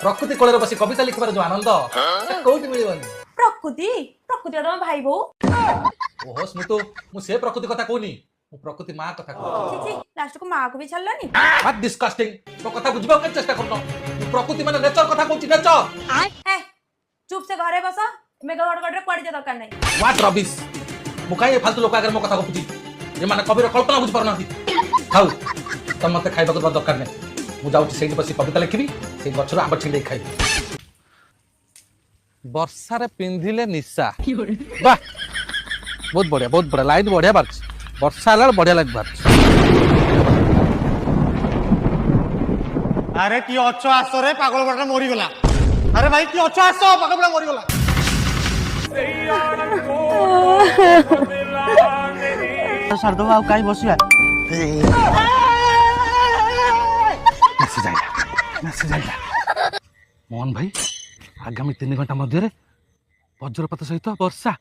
प्रकृति कोଳରେ बसी कविता लिखिबार जो आनंद कोउठी मिलिबनी। प्रकृति प्रकृति तम भाई बो ओहो स्मितु मु से प्रकृति कथा कहूनी मु प्रकृति मां कथा कहूनी। छी लास्ट को मां को भी छल्लानी व्हाट डिस्गस्टिंग तो कथा बुझबा के चेष्टा करनो। मु प्रकृति माने नेचर कथा कहूची नेचर। ए चुप से घरे बस मेगा गड रे पड़ी जा दरकार नै। व्हाट रबिश मु काई फालतू लोक आगे मो कथा कहूची जे माने कविर कल्पना बुझ पारनाती। खाऊ तम मते खाइबा को दरकार नै मु जाउची सेठी बसी कविता लिखिबी से गछर आंब छिंडे खाइबी। वर्षा रे पिंधिले निशा वाह बहुत बढ़िया लाइन बढ़िया बात वर्षा लाल बढ़िया लाइन बात। अरे की अच्छो आस रे पागल बटा मरी गला। अरे भाई की अच्छो आस पागल बटा मरी गला। सर दो आउ काई बसिया मैसेज आइला मोहन भाई आगामी 3 घंटा मध्य वज्रपात सहित वर्षा